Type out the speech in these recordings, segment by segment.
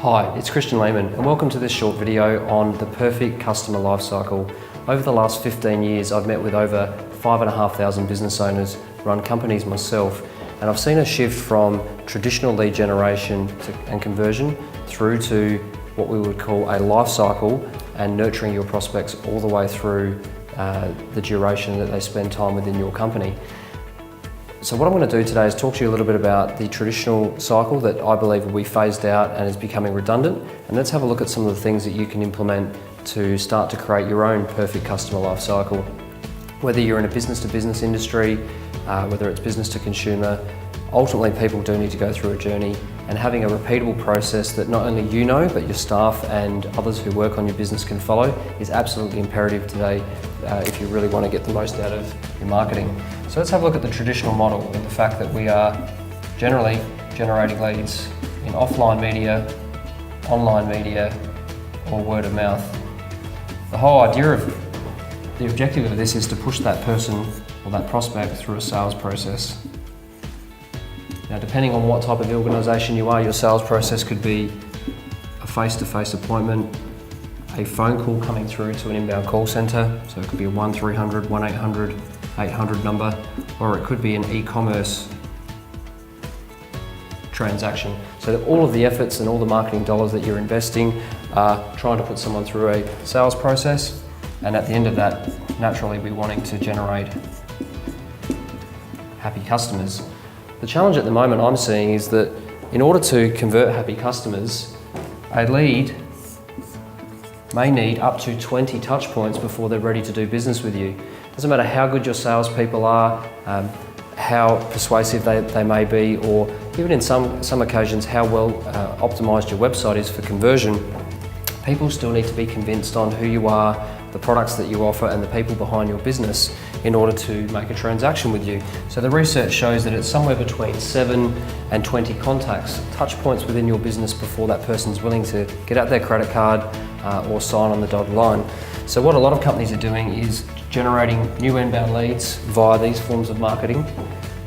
Hi, it's Christian Lehmann and welcome to this short video on the perfect customer lifecycle. Over the last 15 years I've met with over 5,500 business owners, run companies myself, and I've seen a shift from traditional lead generation and conversion through to what we would call a life cycle and nurturing your prospects all the way through the duration that they spend time within your company. So what I'm going to do today is talk to you a little bit about the traditional cycle that I believe will be phased out and is becoming redundant, and let's have a look at some of the things that you can implement to start to create your own perfect customer life cycle. Whether you're in a business-to-business industry, whether it's business to consumer, ultimately people do need to go through a journey, and having a repeatable process that not only you know but your staff and others who work on your business can follow is absolutely imperative today if you really want to get the most out of your marketing. So let's have a look at the traditional model and the fact that we are generally generating leads in offline media, online media, or word of mouth. The whole idea of the objective of this is to push that person or that prospect through a sales process. Now, depending on what type of organisation you are, your sales process could be a face-to-face appointment, a phone call coming through to an inbound call centre, so it could be a 1300, 1800, 800 number, or it could be an e-commerce transaction. So that all of the efforts and all the marketing dollars that you're investing are trying to put someone through a sales process, and at the end of that, naturally we're wanting to generate happy customers. The challenge at the moment I'm seeing is that in order to convert happy customers, a lead may need up to 20 touch points before they're ready to do business with you. Doesn't matter how good your salespeople are, how persuasive they may be, or even in some occasions how well optimized your website is for conversion, people still need to be convinced on who you are, the products that you offer, and the people behind your business in order to make a transaction with you. So the research shows that it's somewhere between 7 and 20 contacts, touch points within your business before that person's willing to get out their credit card or sign on the dotted line. So what a lot of companies are doing is generating new inbound leads via these forms of marketing,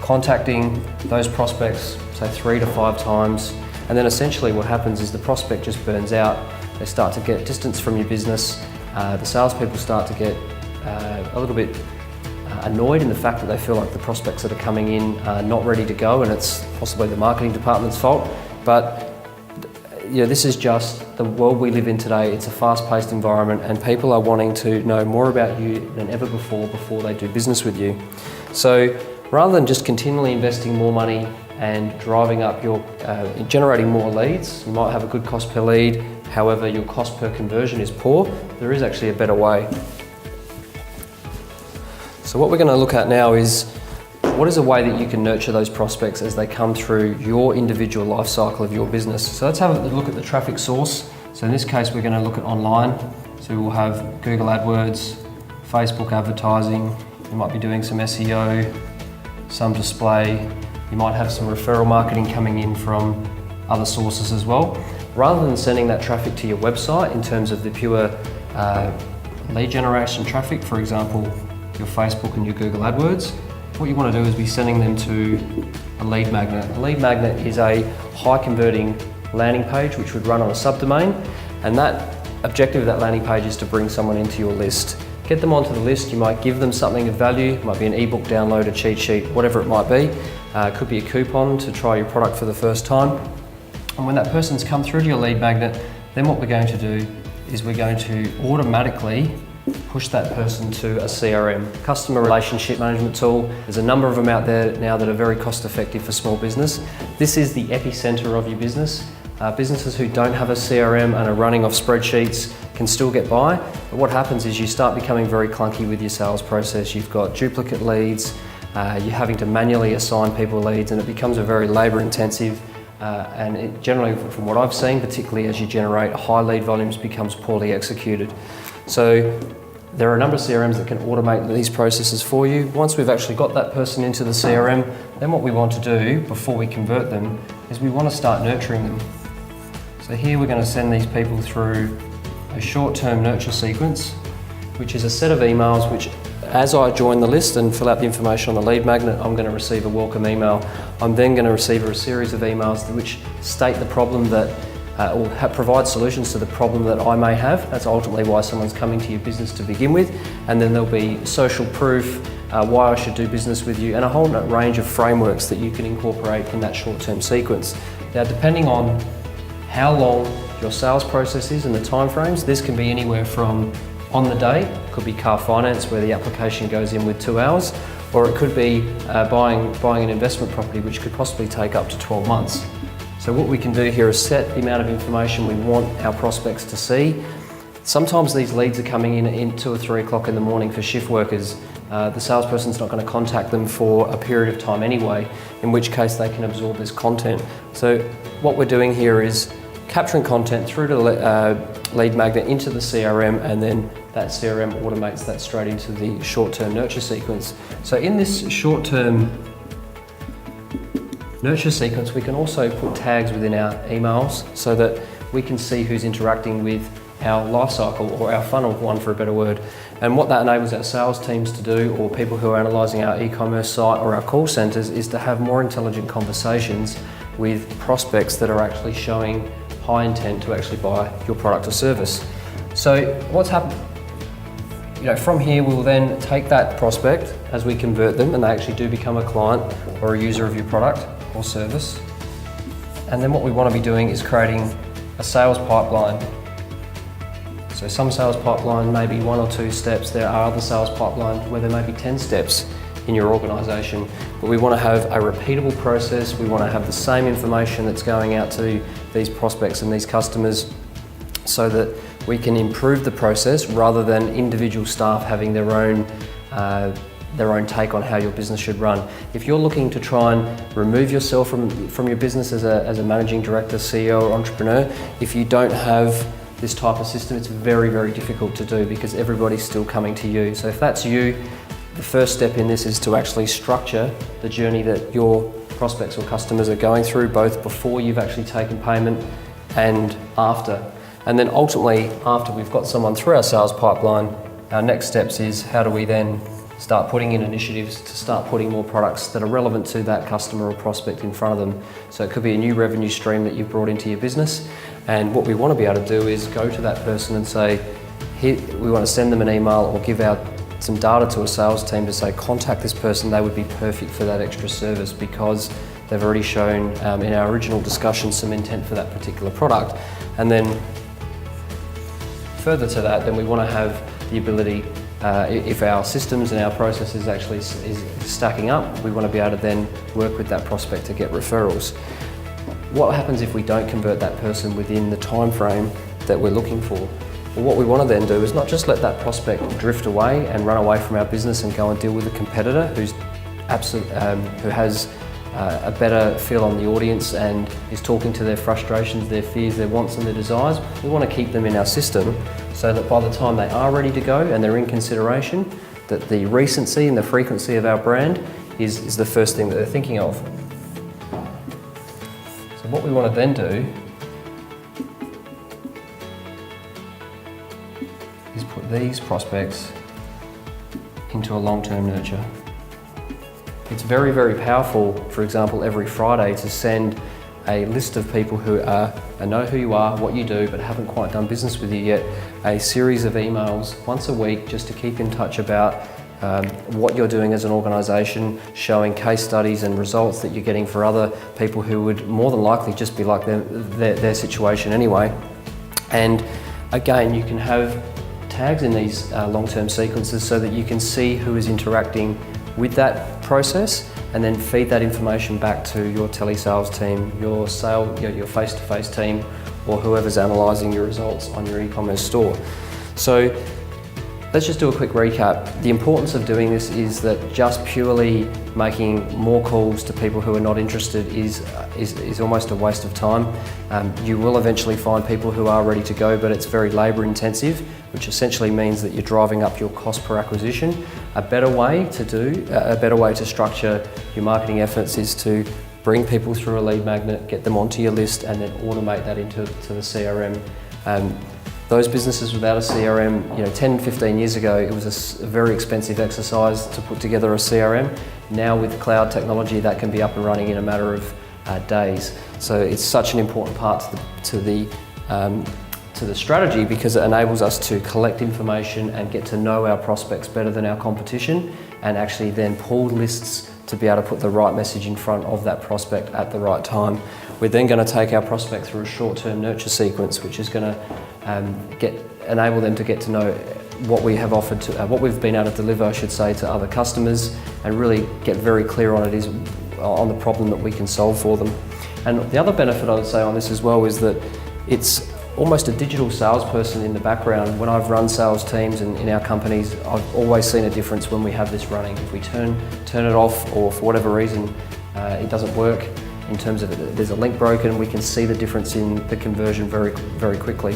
contacting those prospects, say 3 to 5 times, and then essentially what happens is the prospect just burns out. They start to get distance from your business. The salespeople start to get a little bit annoyed in the fact that they feel like the prospects that are coming in are not ready to go, and it's possibly the marketing department's fault. But this is just the world we live in today. It's a fast-paced environment and people are wanting to know more about you than ever before they do business with you. So rather than just continually investing more money and driving up your, generating more leads, you might have a good cost per lead, however your cost per conversion is poor, there is actually a better way. So what we're going to look at now is what is a way that you can nurture those prospects as they come through your individual life cycle of your business. So let's have a look at the traffic source. So in this case, we're going to look at online. So we'll have Google AdWords, Facebook advertising, you might be doing some SEO, some display, you might have some referral marketing coming in from other sources as well. Rather than sending that traffic to your website in terms of the pure lead generation traffic, for example, your Facebook and your Google AdWords, what you want to do is be sending them to a lead magnet. A lead magnet is a high converting landing page which would run on a subdomain, and that objective of that landing page is to bring someone into your list. Get them onto the list, you might give them something of value, it might be an ebook download, a cheat sheet, whatever it might be. It could be a coupon to try your product for the first time. And when that person's come through to your lead magnet, then what we're going to do is we're going to automatically push that person to a CRM, customer relationship management tool. There's a number of them out there now that are very cost effective for small business. This is the epicenter of your business. Businesses who don't have a CRM and are running off spreadsheets can still get by, but what happens is you start becoming very clunky with your sales process. You've got duplicate leads, you're having to manually assign people leads, and it becomes a very labour intensive and it generally, from what I've seen, particularly as you generate high lead volumes, becomes poorly executed. So there are a number of CRMs that can automate these processes for you. Once we've actually got that person into the CRM, then what we want to do before we convert them is we want to start nurturing them. So here we're going to send these people through a short-term nurture sequence, which is a set of emails which, as I join the list and fill out the information on the lead magnet, I'm going to receive a welcome email. I'm then going to receive a series of emails which state the problem that provide solutions to the problem that I may have. That's ultimately why someone's coming to your business to begin with. And then there'll be social proof, why I should do business with you, and a whole range of frameworks that you can incorporate in that short-term sequence. Now, depending on how long your sales process is and the timeframes, this can be anywhere from on the day, could be car finance where the application goes in with 2 hours, or it could be buying an investment property, which could possibly take up to 12 months. So what we can do here is set the amount of information we want our prospects to see. Sometimes these leads are coming in 2 or 3 o'clock in the morning for shift workers. The salesperson's not going to contact them for a period of time anyway, in which case they can absorb this content. So what we're doing here is capturing content through to the lead magnet into the CRM, and then that CRM automates that straight into the short-term nurture sequence. So in this short-term nurture sequence, we can also put tags within our emails so that we can see who's interacting with our life cycle, or our funnel, one for a better word. And what that enables our sales teams to do, or people who are analysing our e-commerce site or our call centres, is to have more intelligent conversations with prospects that are actually showing high intent to actually buy your product or service. So what's happened, from here we'll then take that prospect as we convert them and they actually do become a client or a user of your product or service. And then what we want to be doing is creating a sales pipeline. So some sales pipeline may be 1 or 2 steps. There are other sales pipelines where there may be 10 steps in your organisation. But we want to have a repeatable process. We want to have the same information that's going out to these prospects and these customers, so that we can improve the process rather than individual staff having their own take on how your business should run. If you're looking to try and remove yourself from your business as a managing director, CEO or entrepreneur, if you don't have this type of system, it's very, very difficult to do because everybody's still coming to you. So if that's you, the first step in this is to actually structure the journey that your prospects or customers are going through, both before you've actually taken payment and after. And then ultimately, after we've got someone through our sales pipeline, our next steps is how do we then start putting in initiatives to start putting more products that are relevant to that customer or prospect in front of them. So it could be a new revenue stream that you've brought into your business. And what we want to be able to do is go to that person and say, here, we want to send them an email or give out some data to a sales team to say, contact this person, they would be perfect for that extra service because they've already shown in our original discussion some intent for that particular product. And then further to that, then we want to have the ability, if our systems and our processes actually is stacking up, we want to be able to then work with that prospect to get referrals. What happens if we don't convert that person within the time frame that we're looking for? Well, what we want to then do is not just let that prospect drift away and run away from our business and go and deal with a competitor who has a better feel on the audience and is talking to their frustrations, their fears, their wants and their desires. We want to keep them in our system so that by the time they are ready to go and they're in consideration, that the recency and the frequency of our brand is the first thing that they're thinking of. So what we want to then do is put these prospects into a long-term nurture. It's very, very powerful, for example, every Friday to send a list of people who know who you are, what you do, but haven't quite done business with you yet, a series of emails once a week just to keep in touch about what you're doing as an organisation, showing case studies and results that you're getting for other people who would more than likely just be like their situation anyway. And again, you can have tags in these long-term sequences so that you can see who is interacting with that process and then feed that information back to your telesales team, your face-to-face team, or whoever's analysing your results on your e-commerce store. So let's just do a quick recap. The importance of doing this is that just purely making more calls to people who are not interested is almost a waste of time. You will eventually find people who are ready to go, but it's very labour intensive, which essentially means that you're driving up your cost per acquisition. A better way to structure your marketing efforts is to bring people through a lead magnet, get them onto your list, and then automate that into the CRM. Those businesses without a CRM, 10, 15 years ago, it was a very expensive exercise to put together a CRM. Now with cloud technology, that can be up and running in a matter of days. So it's such an important part to the strategy, because it enables us to collect information and get to know our prospects better than our competition, and actually then pull lists to be able to put the right message in front of that prospect at the right time. We're then going to take our prospect through a short-term nurture sequence, which is going to enable them to get to know what we have offered to, what we've been able to deliver, I should say, to other customers, and really get very clear on the problem that we can solve for them. And the other benefit I would say on this as well is that it's almost a digital salesperson in the background. When I've run sales teams in our companies, I've always seen a difference when we have this running. If we turn it off, or for whatever reason it doesn't work, in terms of there's a link broken, we can see the difference in the conversion very, very quickly.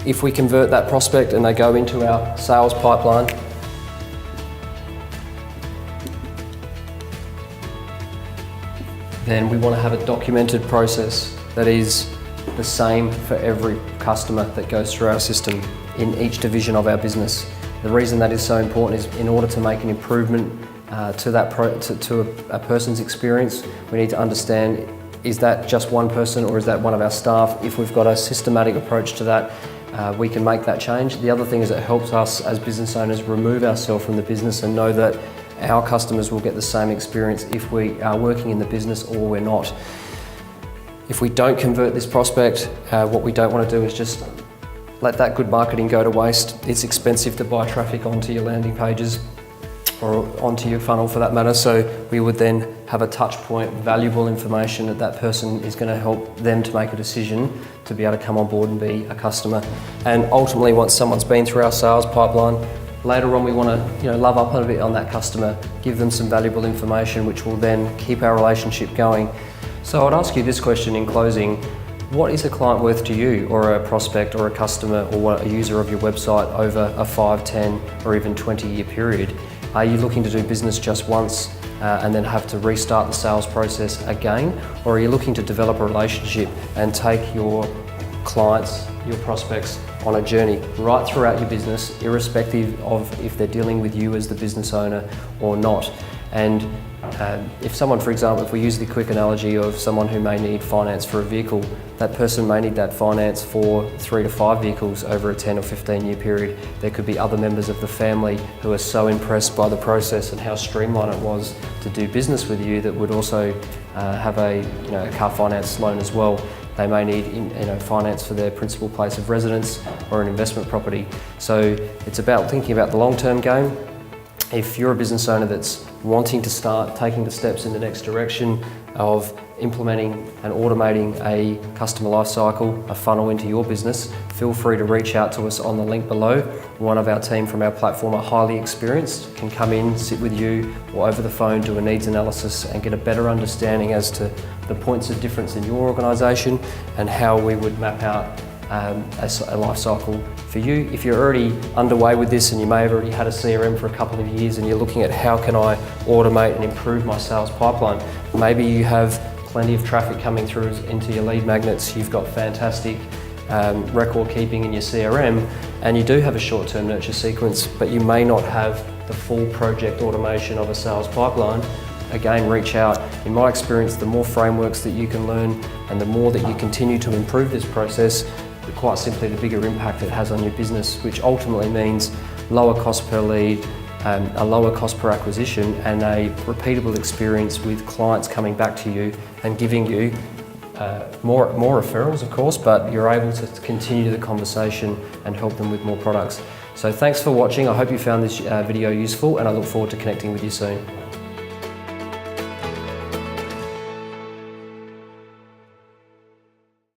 If we convert that prospect and they go into our sales pipeline, then we want to have a documented process that is the same for every customer that goes through our system in each division of our business. The reason that is so important is in order to make an improvement to a person's experience, we need to understand, is that just one person or is that one of our staff? If we've got a systematic approach to that, we can make that change. The other thing is it helps us as business owners remove ourselves from the business and know that our customers will get the same experience if we are working in the business or we're not. If we don't convert this prospect, what we don't want to do is just let that good marketing go to waste. It's expensive to buy traffic onto your landing pages or onto your funnel for that matter. So we would then have a touch point, valuable information that person is going to help them to make a decision to be able to come on board and be a customer. And ultimately, once someone's been through our sales pipeline, later on we want to love up a bit on that customer, give them some valuable information which will then keep our relationship going. So I'd ask you this question in closing: what is a client worth to you, or a prospect or a customer or a user of your website over a 5, 10 or even 20-year period? Are you looking to do business just once and then have to restart the sales process again? Or are you looking to develop a relationship and take your clients, your prospects, on a journey right throughout your business, irrespective of if they're dealing with you as the business owner or not? And if someone, for example, if we use the quick analogy of someone who may need finance for a vehicle, that person may need that finance for 3 to 5 vehicles over a 10 or 15-year period. There could be other members of the family who are so impressed by the process and how streamlined it was to do business with you that would also have a car finance loan as well. They may need finance for their principal place of residence or an investment property. So it's about thinking about the long-term game. If you're a business owner that's wanting to start taking the steps in the next direction of implementing and automating a customer lifecycle, a funnel into your business, feel free to reach out to us on the link below. One of our team from our platform are highly experienced, can come in, sit with you or over the phone, do a needs analysis and get a better understanding as to the points of difference in your organisation and how we would map out a life cycle for you. If you're already underway with this and you may have already had a CRM for a couple of years and you're looking at how can I automate and improve my sales pipeline, maybe you have plenty of traffic coming through into your lead magnets, you've got fantastic record keeping in your CRM, and you do have a short-term nurture sequence, but you may not have the full project automation of a sales pipeline. Again, reach out. In my experience, the more frameworks that you can learn and the more that you continue to improve this process, quite simply the bigger impact it has on your business, which ultimately means lower cost per lead, a lower cost per acquisition, and a repeatable experience with clients coming back to you and giving you more referrals, of course, but you're able to continue the conversation and help them with more products. So thanks for watching. I hope you found this video useful, and I look forward to connecting with you soon.